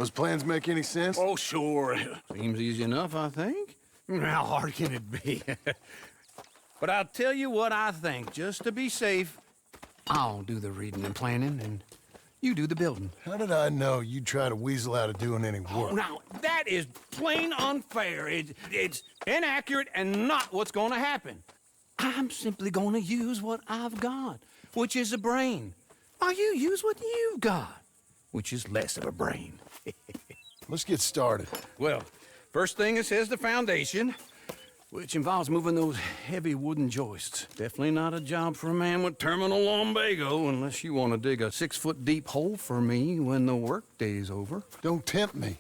Those plans make any sense? Oh, sure. Seems easy enough, I think. How hard can it be? But I'll tell you what I think. Just to be safe, I'll do the reading and planning, and you do the building. How did I know you'd try to weasel out of doing any work? Now, that is plain unfair. It's inaccurate and not what's going to happen. I'm simply going to use what I've got, which is a brain. While you use what you've got, which is less of a brain. Let's get started. Well, first thing it says the foundation, which involves moving those heavy wooden joists. Definitely not a job for a man with terminal lumbago, unless you want to dig a 6-foot deep hole for me when the workday's over. Don't tempt me.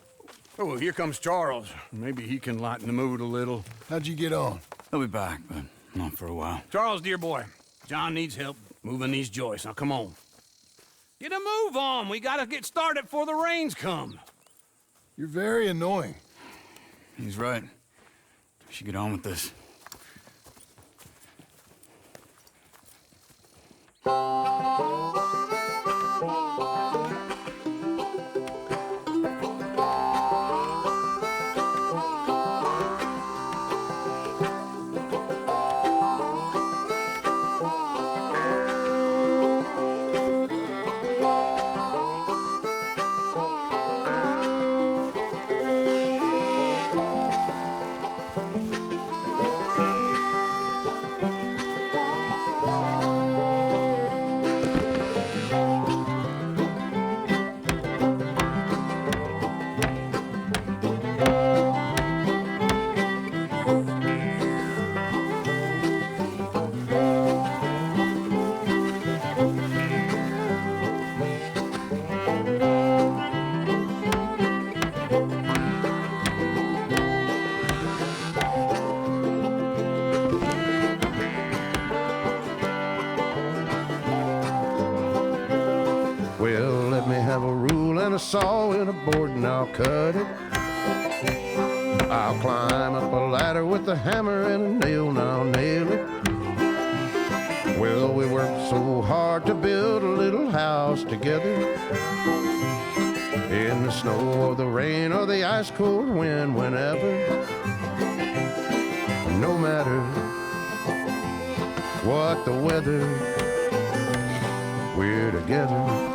Oh, here comes Charles. Maybe he can lighten the mood a little. How'd you get on? I'll be back, but not for a while. Charles, dear boy, John needs help moving these joists. Now, come on. Get a move on. We gotta get started before the rains come. You're very annoying. He's right. We should get on with this. Well, let me have a rule and a saw and a board and I'll cut it. I'll climb up a ladder with a hammer and a nail and I'll nail it. Well, we worked so hard to build a little house together. In the snow or the rain or the ice cold wind, whenever. No matter what the weather, we're together.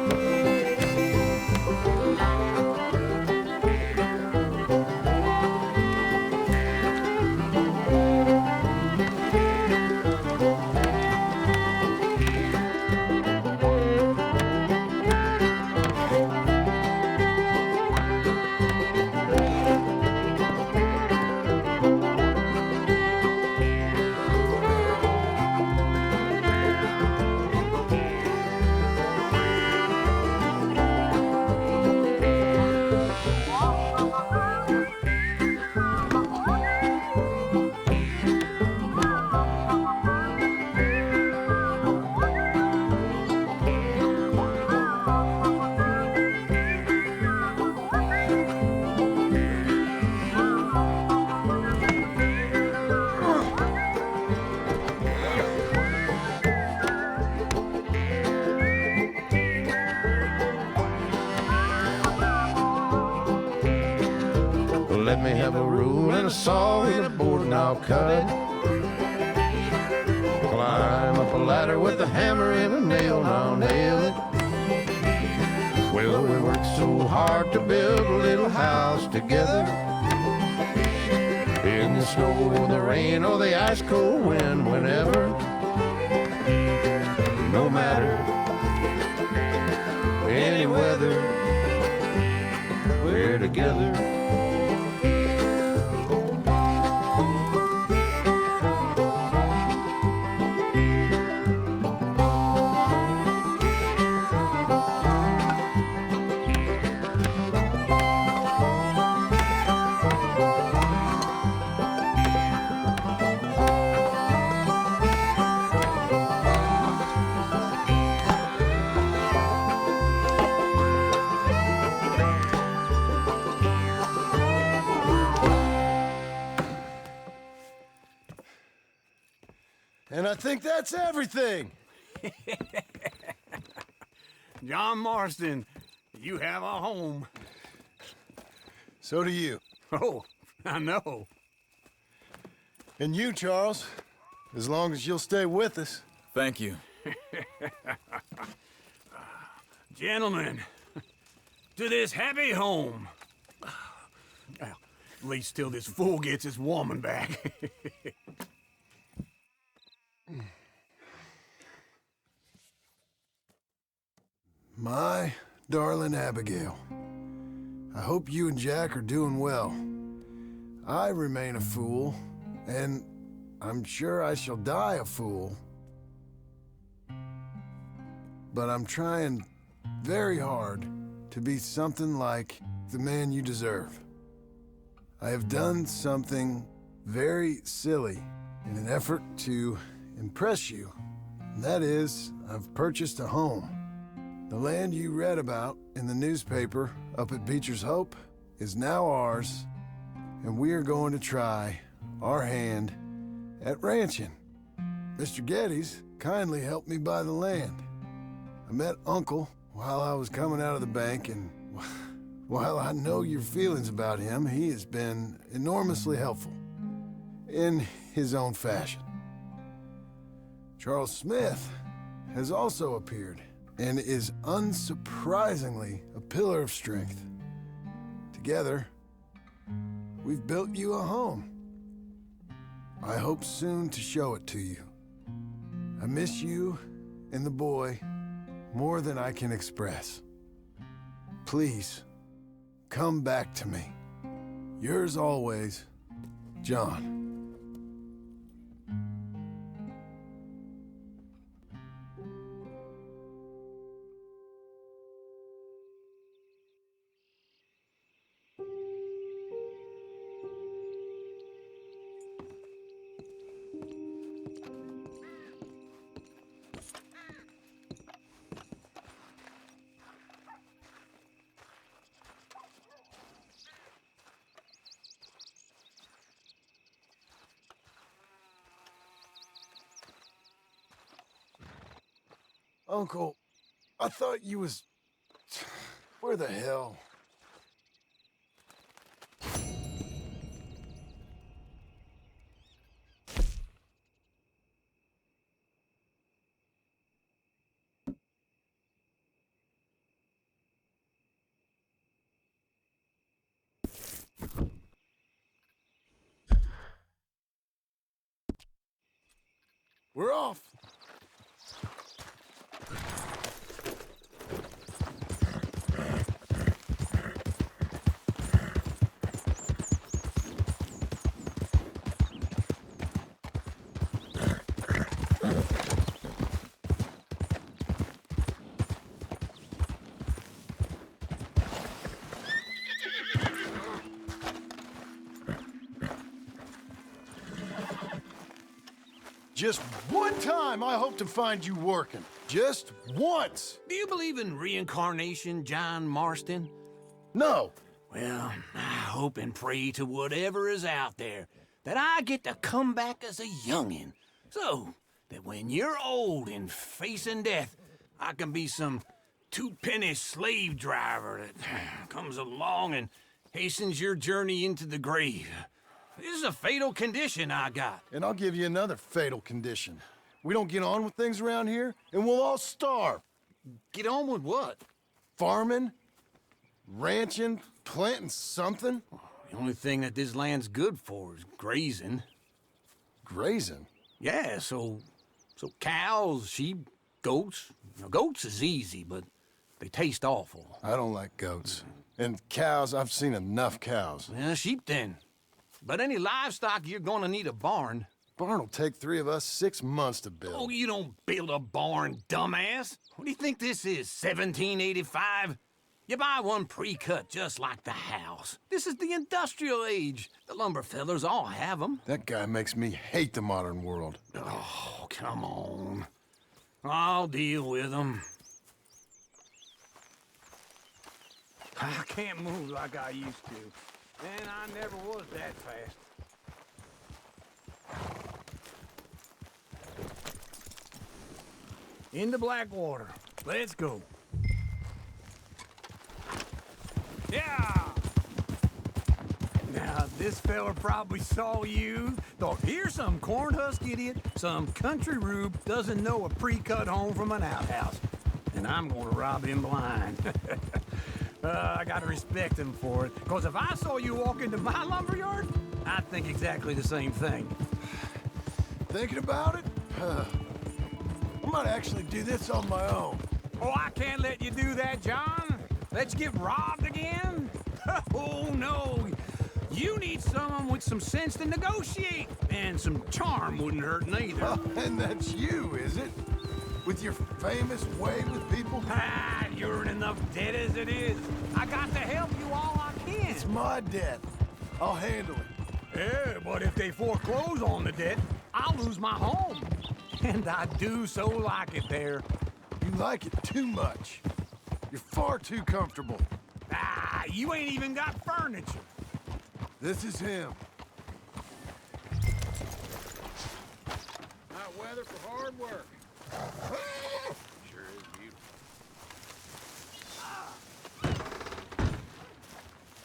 Let me have a rule and a saw and a board and I'll cut it. Climb up a ladder with a hammer and a nail and I'll nail it. Well, we worked so hard to build a little house together. In the snow or the rain or the ice cold wind, whenever. No matter any weather, we're together. And I think that's everything. John Marston, you have a home. So do you. Oh, I know. And you, Charles. As long as you'll stay with us. Thank you. Gentlemen, to this happy home. Well, at least till this fool gets his woman back. My darling Abigail, I hope you and Jack are doing well. I remain a fool, and I'm sure I shall die a fool. But I'm trying very hard to be something like the man you deserve. I have done something very silly in an effort to impress you. And that is, I've purchased a home. The land you read about in the newspaper up at Beecher's Hope is now ours, and we are going to try our hand at ranching. Mr. Geddes kindly helped me buy the land. I met Uncle while I was coming out of the bank, and while I know your feelings about him, he has been enormously helpful in his own fashion. Charles Smith has also appeared and is unsurprisingly a pillar of strength. Together, we've built you a home. I hope soon to show it to you. I miss you and the boy more than I can express. Please, come back to me. Yours always, John. Uncle, I thought you was... Where the hell? We're off! Just one time I hope to find you working. Just once. Do you believe in reincarnation, John Marston? No. Well, I hope and pray to whatever is out there that I get to come back as a youngin', so that when you're old and facing death, I can be some two-penny slave driver that comes along and hastens your journey into the grave. This is a fatal condition I got. And I'll give you another fatal condition. We don't get on with things around here, and we'll all starve. Get on with what? Farming, ranching, planting something. The only thing that this land's good for is grazing. Grazing? Yeah, so cows, sheep, goats. Now, goats is easy, but they taste awful. I don't like goats. And cows, I've seen enough cows. Yeah, sheep then. But any livestock, you're gonna need a barn. Barn will take 3 of us 6 months to build. Oh, you don't build a barn, dumbass. What do you think this is, 1785? You buy one pre-cut just like the house. This is the industrial age. The lumber fellers all have them. That guy makes me hate the modern world. Oh, come on. I'll deal with them. I can't move like I used to. And I never was that fast. Into Blackwater. Let's go. Yeah! This fella probably saw you, thought, here's some cornhusk idiot, some country rube doesn't know a pre-cut home from an outhouse. And I'm gonna rob him blind. I gotta respect him for it, because if I saw you walk into my lumberyard, I'd think exactly the same thing. Thinking about it? I might actually do this on my own. Oh, I can't let you do that, John. Let you get robbed again? Oh, no. You need someone with some sense to negotiate, and some charm wouldn't hurt neither. Oh, and that's you, is it? With your famous way with people? Ah, you're in enough debt as it is. I got to help you all I can. It's my debt. I'll handle it. Yeah, but if they foreclose on the debt, I'll lose my home. And I do so like it there. You like it too much. You're far too comfortable. Ah, you ain't even got furniture. This is him. Hot weather for hard work. Sure is beautiful.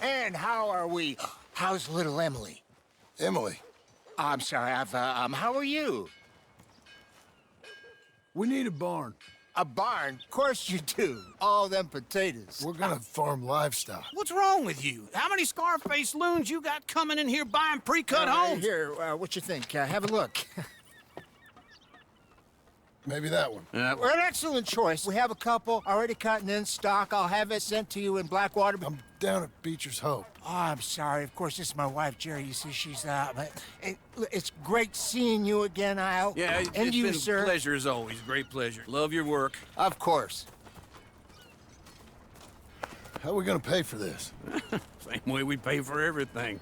And how are we? How's little Emily? Emily, I'm sorry, how are you? we need a barn. A barn? Of course you do. All them potatoes. We're gonna farm livestock. What's wrong with you? How many Scarface loons you got coming in here buying pre-cut homes? Here, what you think? Have a look. Maybe that one. We're an excellent choice. We have a couple already cut and in stock. I'll have it sent to you in Blackwater. I'm down at Beecher's Hope. Oh, I'm sorry. Of course, this is my wife, Jerry. You see, she's it's great seeing you again, Al. Yeah, and it's you, been sir. a pleasure as always. Great pleasure. Love your work. Of course. How are we gonna pay for this? Same way we pay for everything.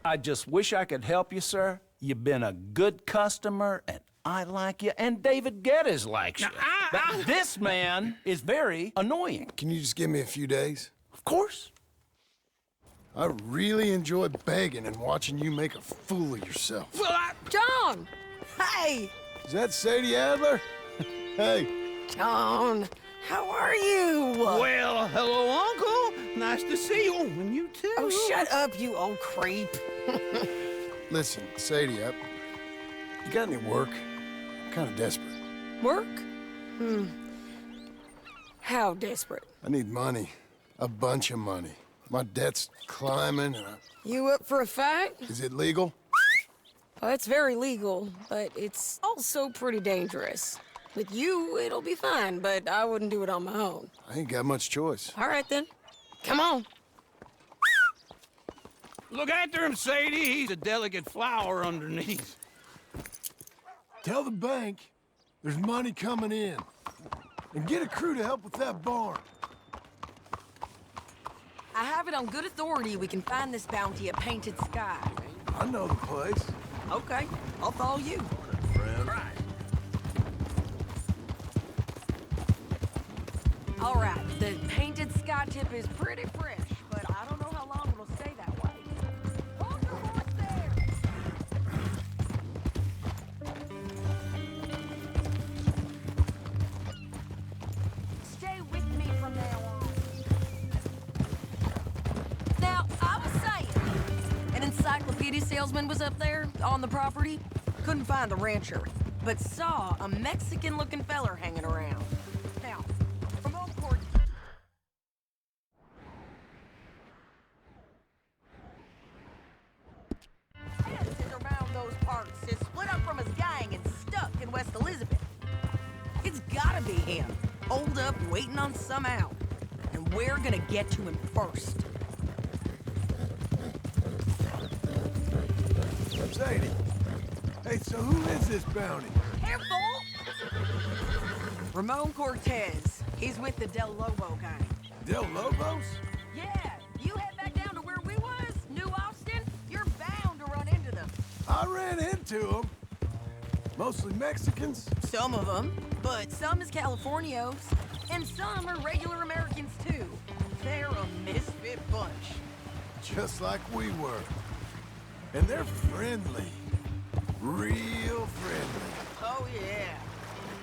I just wish I could help you, sir. You've been a good customer, and I like you, and David Geddes likes you. But this man is very annoying. Can you just give me a few days? Of course. I really enjoy begging and watching you make a fool of yourself. Well, John! Hey! Is that Sadie Adler? Hey, John, how are you? well, hello, Uncle. Nice to see you. Oh, and you too. Oh, shut up, you old creep. listen, Sadie, you got any work? I'm kind of desperate. Work? How desperate? I need money. A bunch of money. My debt's climbing and You up for a fight? Is it legal? Well, it's very legal, but it's also pretty dangerous. With you, it'll be fine, but I wouldn't do it on my own. I ain't got much choice. All right, then. Come on. Look after him, Sadie. He's a delicate flower underneath. Tell the bank there's money coming in. And get a crew to help with that barn. I have it on good authority we can find this bounty at Painted Sky. I know the place. Okay, I'll follow you. Friend. All right, the Painted Sky tip is pretty fresh, but I don't know how long it'll stay that way. Hold your horse there! Stay with me from now on. Now, I was saying, an encyclopedia salesman was up there on the property. Couldn't find the rancher, but saw a Mexican-looking feller hanging around. Now, from Old Court... is around those parts is split up from his gang and stuck in West Elizabeth. It's gotta be him, holed up waiting on some out. And we're gonna get to him first. Sadie. Hey, so who is this bounty? Careful! Ramon Cortez. He's with the Del Lobo gang. Del Lobos? Yeah, you head back down to where we was, New Austin, you're bound to run into them. I ran into them. Mostly Mexicans. Some of them, but some is Californios, and some are regular Americans too. They're a misfit bunch. Just like we were. And they're friendly. Real friendly. Oh yeah.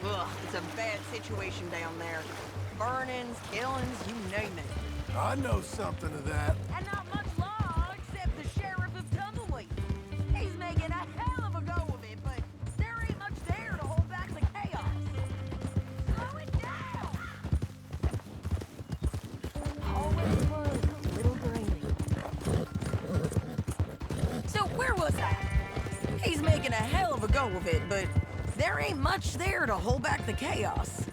Ugh, it's a bad situation down there. Burnings, killings, you name it. I know something of that. And not much law except the making a hell of a go of it, but there ain't much there to hold back the chaos. Slow it down! Always was a little draining. So where was I? He's making a hell of a go of it, but there ain't much there to hold back the chaos.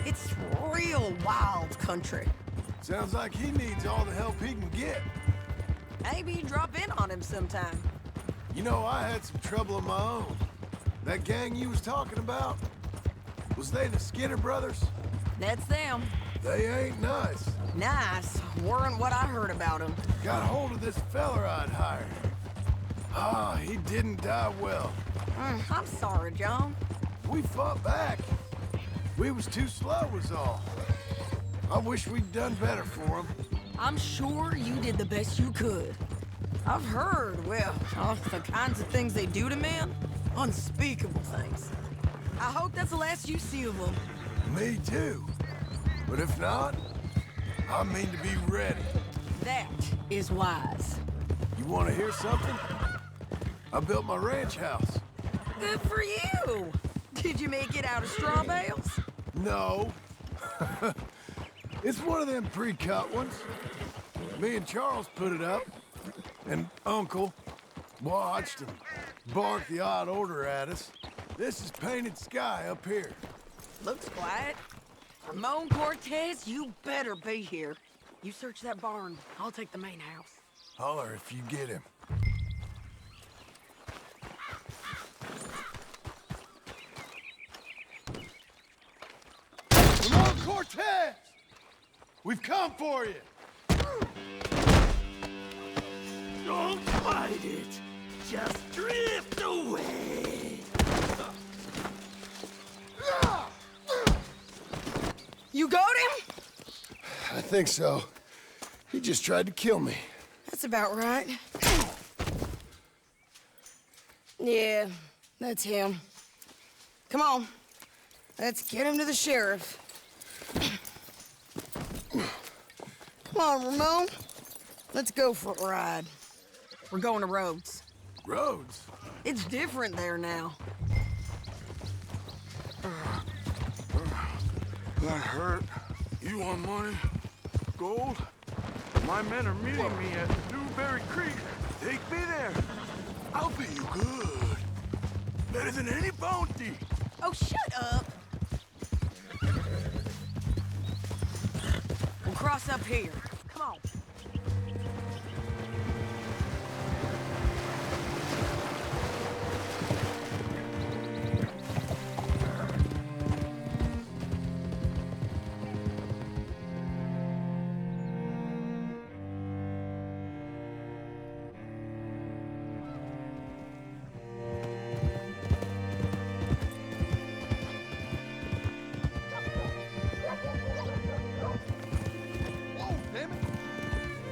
It's real wild country. Sounds like he needs all the help he can get. Maybe drop in on him sometime. You know, I had some trouble of my own. That gang you was talking about, was they the Skinner brothers? That's them. They ain't nice. Nice. Weren't what I heard about him. Got hold of this feller I'd hired. Ah, he didn't die well. I'm sorry, John. We fought back. We was too slow was all. I wish we'd done better for him. I'm sure you did the best you could. I've heard, well, the kinds of things they do to men. Unspeakable things. I hope that's the last you see of them. Me too. But if not, I mean to be ready. That is wise. You want to hear something? I built my ranch house. Good for you. Did you make it out of straw bales? No. It's one of them pre-cut ones. Me and Charles put it up, and Uncle watched and barked the odd order at us. This is painted sky up here. Looks quiet. Ramon Cortez, you better be here. You search that barn. I'll take the main house. Holler if you get him. Ramon Cortez! We've come for you! Don't fight it. Just drift away. You got him? I think so. He just tried to kill me. That's about right. Yeah, that's him. Come on. Let's get him to the sheriff. Come on, Ramon. Let's go for a ride. We're going to Rhodes. Rhodes? It's different there now. That hurt. You want money? Gold? My men are meeting me at Newberry Creek. Take me there. I'll pay you good. Better than any bounty. Oh, shut up. We'll cross up here. Come on.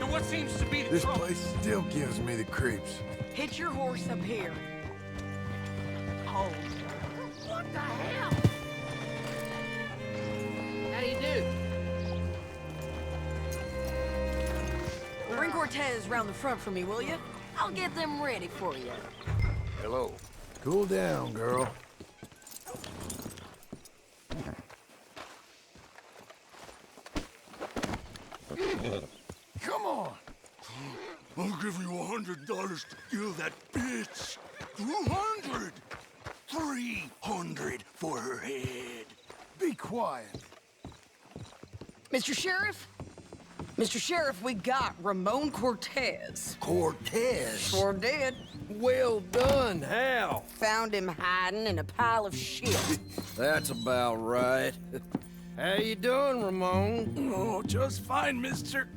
What seems to be the This trouble? place still gives me the creeps. Hitch your horse up here. Hold. What the hell? How do you do? Bring Cortez round the front for me, will you? I'll get them ready for you. Hello. Cool down, girl. Come on. I'll give you $100 to kill that bitch. 200. 300 for her head. Be quiet. Mr. Sheriff? Mr. Sheriff, we got Ramon Cortez. Cortez? Sure did. Well done, Hal. Found him hiding in a pile of shit. That's about right. How you doing, Ramon? Oh, just fine, mister.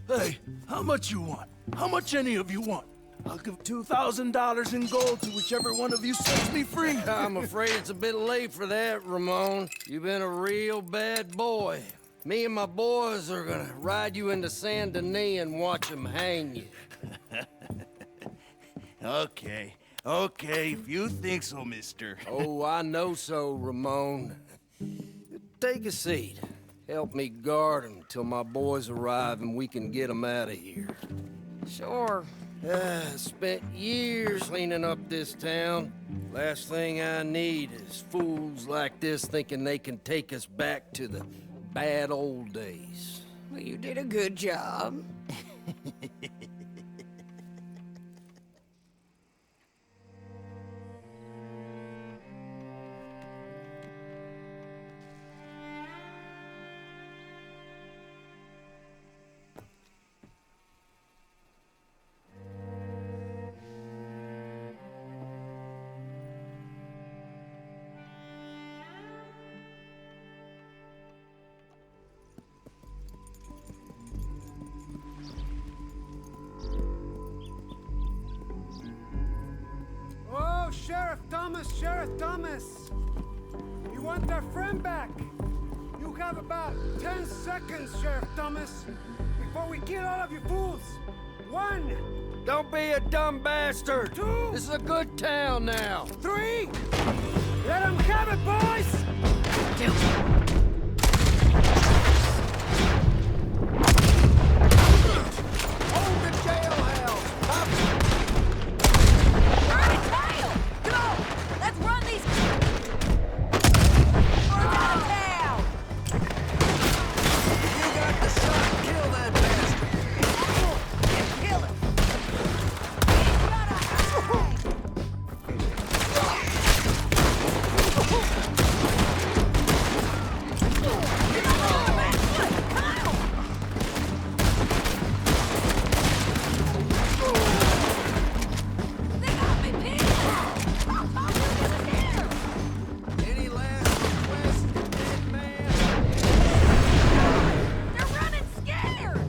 Hey, how much you want? How much any of you want? I'll give $2,000 in gold to whichever one of you sets me free. I'm afraid it's a bit late for that, Ramon. You've been a real bad boy. Me and my boys are gonna ride you into Saint Denis and watch them hang you. Okay, if you think so, mister. Oh, I know so, Ramon. Take a seat. Help me guard them till my boys arrive and we can get them out of here. Sure. Spent years cleaning up this town. Last thing I need is fools like this thinking they can take us back to the bad old days. Well, you did a good job. Oh, Sheriff Thomas! You want our friend back? You have about 10 seconds, Sheriff Thomas, before we kill all of you fools. 1, Don't be a dumb bastard! 2, This is a good town now. 3! Let them have it, boys! Hold the jailhouse! We're in a tail! Come on! Let's run these... We're out of town! You got the shot, kill that bastard! Yeah, kill him! He's gonna hang! They got me pinned! Any last requests, dead man? They're running scared!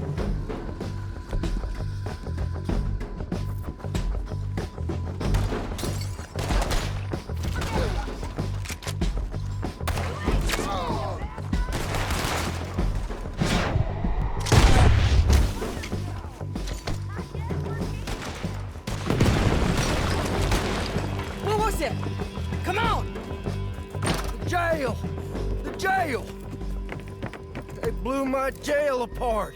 What was it? Come on! The jail! The jail! They blew my jail apart.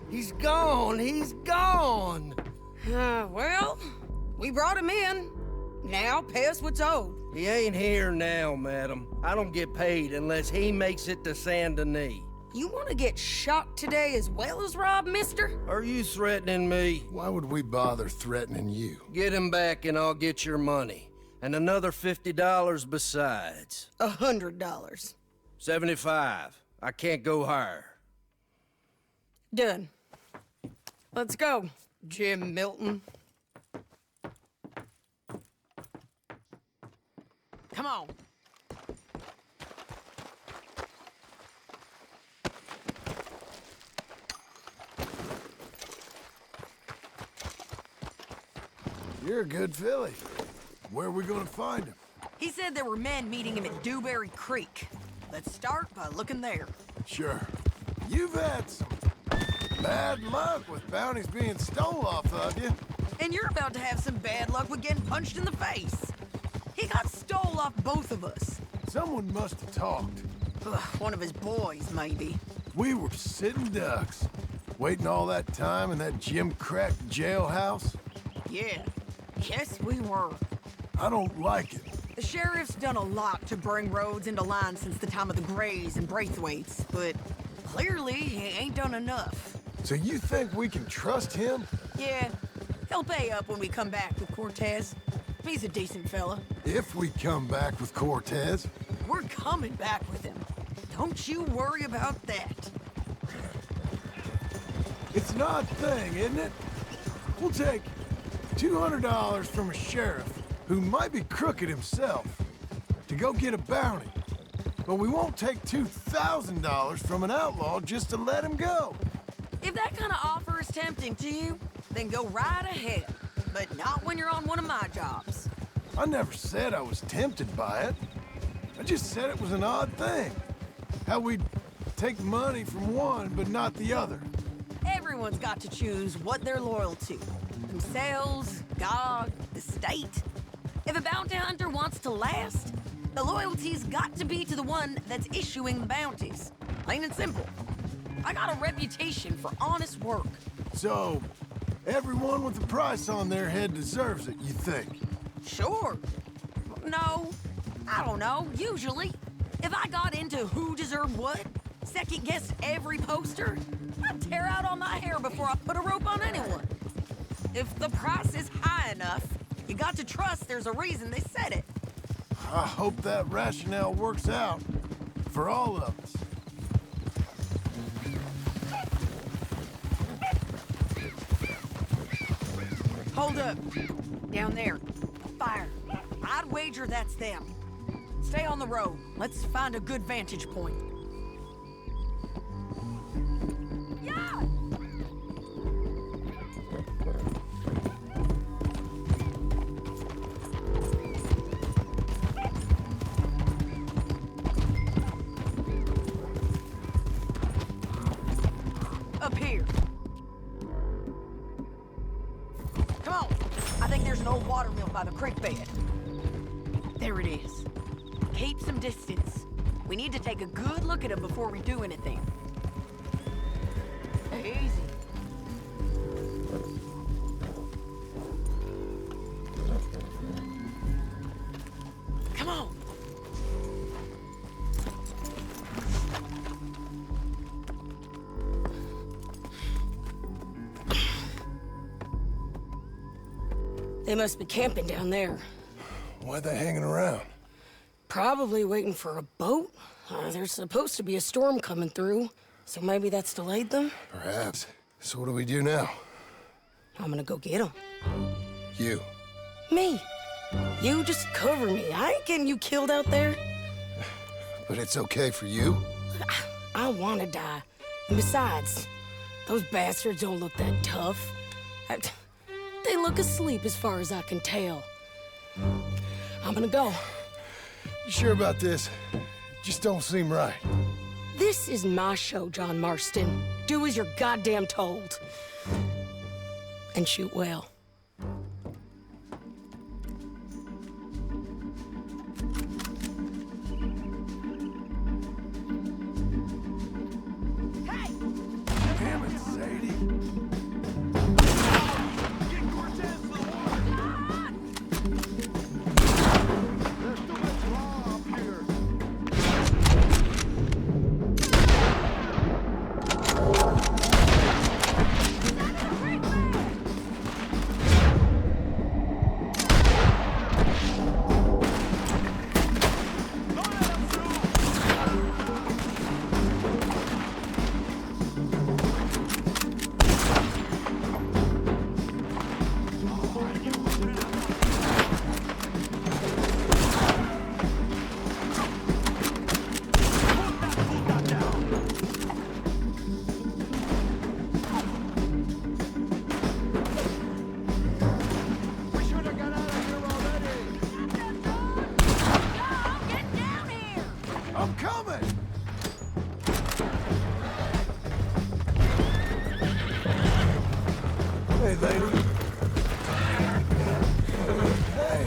He's gone! He's gone! Well, we brought him in. Now pay us what's owed. He ain't here now, madam. I don't get paid unless he makes it to Saint Denis. You want to get shot today as well as rob, mister? Are you threatening me? Why would we bother threatening you? Get him back and I'll get your money. And another $50 besides. $100. 75. I can't go higher. Done. Let's go, Jim Milton. Come on. You're a good filly. Where are we gonna find him? He said there were men meeting him at Dewberry Creek. Let's start by looking there. Sure. You've had some bad luck with bounties being stole off of you. And you're about to have some bad luck with getting punched in the face. He got stole off both of us. Someone must have talked. Ugh, one of his boys, maybe. We were sitting ducks, waiting all that time in that gim-crack jailhouse. Yeah, yes we were. I don't like it. The sheriff's done a lot to bring roads into line since the time of the Grays and Braithwaites, but clearly he ain't done enough. So you think we can trust him? Yeah, he'll pay up when we come back with Cortez. He's a decent fella. If we come back with Cortez. We're coming back with him. Don't you worry about that. It's an odd thing, isn't it? We'll take $200 from a sheriff who might be crooked himself to go get a bounty. But we won't take $2,000 from an outlaw just to let him go. If that kind of offer is tempting to you, then go right ahead. But not when you're on one of my jobs. I never said I was tempted by it. I just said it was an odd thing. How we'd take money from one but not the other. Everyone's got to choose what they're loyal to. Themselves, God, the state. If a bounty hunter wants to last, the loyalty's got to be to the one that's issuing the bounties. Plain and simple. I got a reputation for honest work. So, Everyone with a price on their head deserves it, you think? Sure. No, I don't know, usually. If I got into who deserved what, second-guessed every poster, I'd tear out all my hair before I put a rope on anyone. If the price is high enough, you got to trust there's a reason they said it. I hope that rationale works out for all of us. Hold up. Down there. Fire. I'd wager that's them. Stay on the road. Let's find a good vantage point. Yeah! Up here. Come on. I think there's an old water mill by the creek bed. There it is. Keep some distance. We need to take a good look at it before we do anything. Easy. Come on. They must be camping down there. Why are they hanging around? Probably waiting for a boat. There's supposed to be a storm coming through, so maybe that's delayed them? Perhaps. So what do we do now? I'm gonna go get them. You. Me. You just cover me. I ain't getting you killed out there. But it's okay for you? I wanna die. And besides, those bastards don't look that tough. They look asleep as far as I can tell. I'm gonna go. You sure about this? Just don't seem right. This is my show, John Marston. Do as you're goddamn told. And shoot well. Hey! Damn it, Sadie. Get Cortez to the water! There's too much law up here. We should have got out of here already. Get down here! I'm coming! Hey, lady. Hey.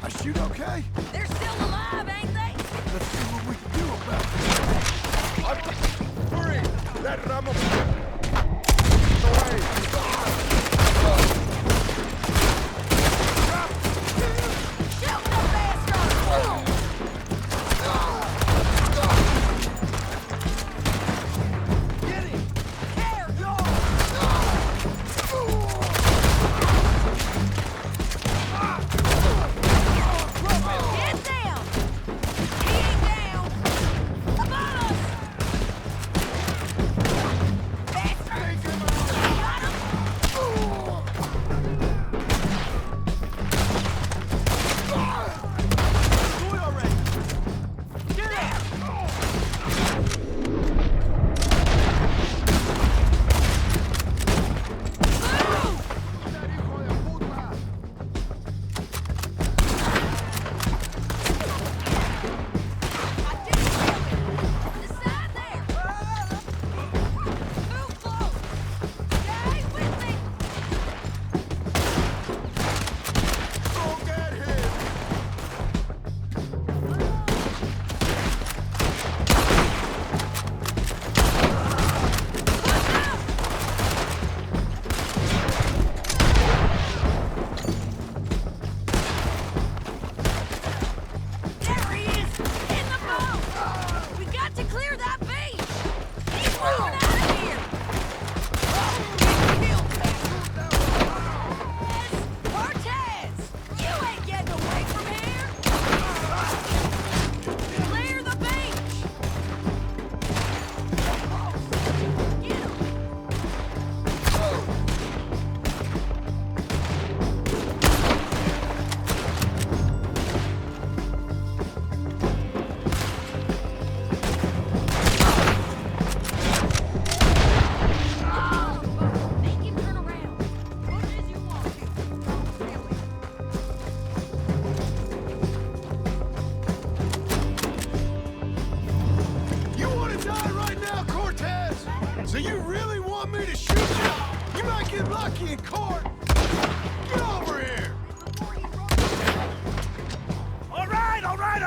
I shoot okay? They're still alive, ain't they? Let's see what we can do about it. Hurry! Let Ramos Shoot the bastard! Get him! There, go! Get down! He ain't down! Above us! Bastard! Got him!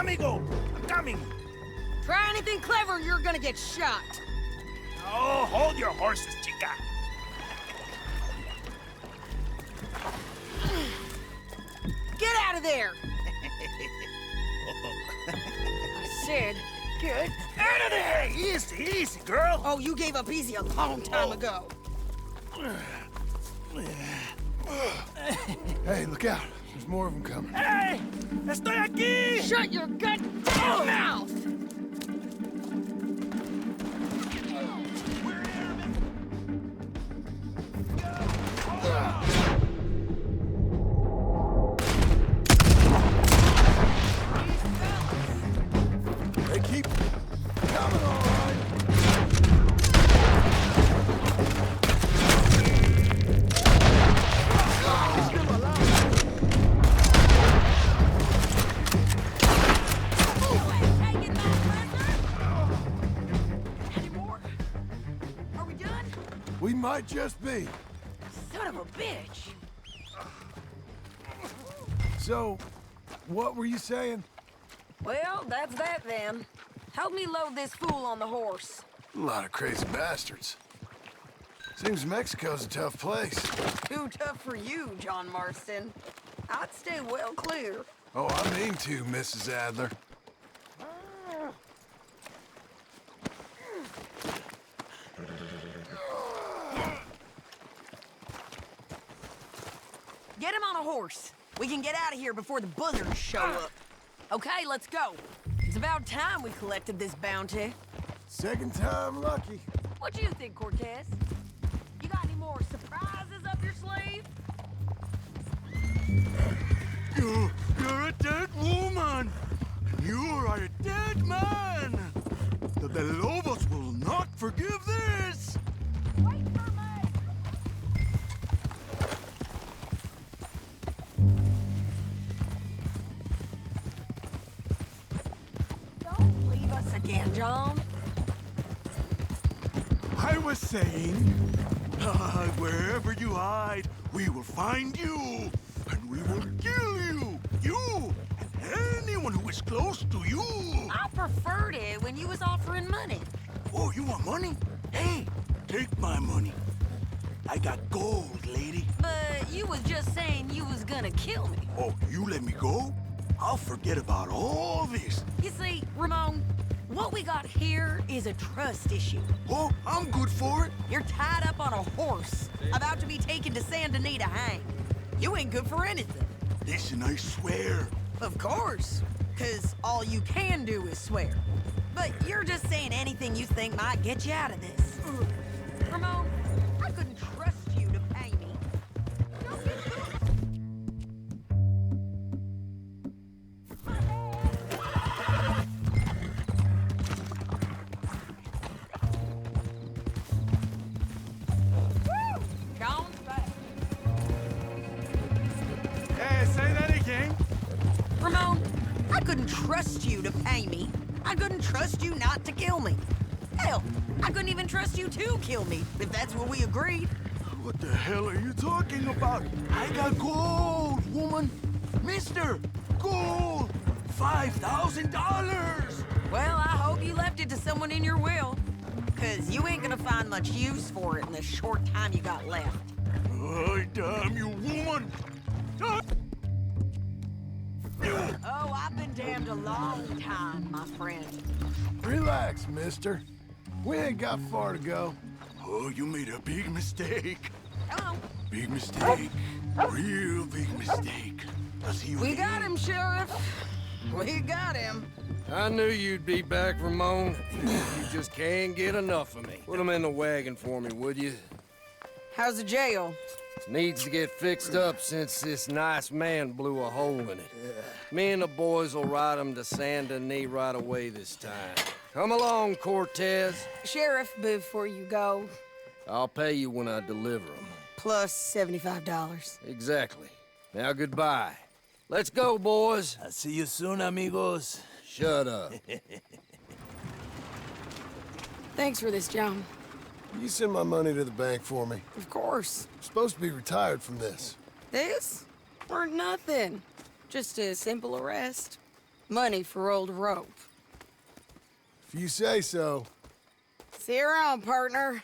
amigo! I'm coming! Try anything clever and you're gonna get shot. Oh, hold your horses, chica. Get out of there! I said, get Out of there! Easy, easy, girl. Oh, you gave up easy a long time ago. Hey, look out. There's more of them coming. Hey! Estoy aquí! Shut your goddamn mouth! They keep coming, all right. Any more? Are we done? We might just be. Son of a bitch! So, what were you saying? Well, that's that then. Help me load this fool on the horse. A lot of crazy bastards. Seems Mexico's a tough place. Too tough for you, John Marston. I'd stay well clear. Oh, I mean to, Mrs. Adler. Get him on a horse. We can get out of here before the buzzards show up. Okay, let's go. It's about time we collected this bounty. Second time lucky. What do you think, Cortez? You got any more surprises up your sleeve? You're a dead woman! You are a dead man! The Lobos will not forgive this! Wait for me! Don't leave us again, John. I was saying, wherever you hide, we will find you, and we will kill you! You, and anyone who is close to you! I preferred it when you was offering money. Oh, you want money? Hey, take my money. I got gold, lady. But you was just saying you was gonna kill me. Oh, you let me go? I'll forget about all this. You see, Ramon, what we got here is a trust issue. Oh, I'm good for it. You're tied up on a horse, about to be taken to Saint Denis to hang. You ain't good for anything. Listen, I swear. Of course, because all you can do is swear. But you're just saying anything you think might get you out of this. Ramon, I couldn't trust you to pay me. Don't be Woo! John's back. Hey, say that again. Ramon, I couldn't trust you to pay me. I couldn't trust you not to kill me. Hell, I couldn't even trust you to kill me, if that's what we agreed. What the hell are you talking about? I got gold, woman. Mister, gold. $5,000. Well, I hope you left it to someone in your will. Because you ain't gonna find much use for it in the short time you got left. Oh, damn you, woman. Oh, I've been damned a long time, my friend. Relax, mister. We ain't got far to go. Oh, you made a big mistake. Come on. Big mistake. Real big mistake. I'll see you We again. got him, Sheriff. We got him. I knew you'd be back, Ramon. You just can't get enough of me. Put him in the wagon for me, would you? How's the jail? Needs to get fixed up since this nice man blew a hole in it. Me and the boys will ride him to Saint Denis right away this time. Come along, Cortez. Sheriff, before you go, I'll pay you when I deliver him. plus $75. Exactly. Now, goodbye. Let's go, boys. I'll see you soon, amigos. Shut up. Thanks for this, John. You send my money to the bank for me. Of course. I'm supposed to be retired from this. This? Weren't nothing. Just a simple arrest. Money for old rope. If you say so. See you around, partner.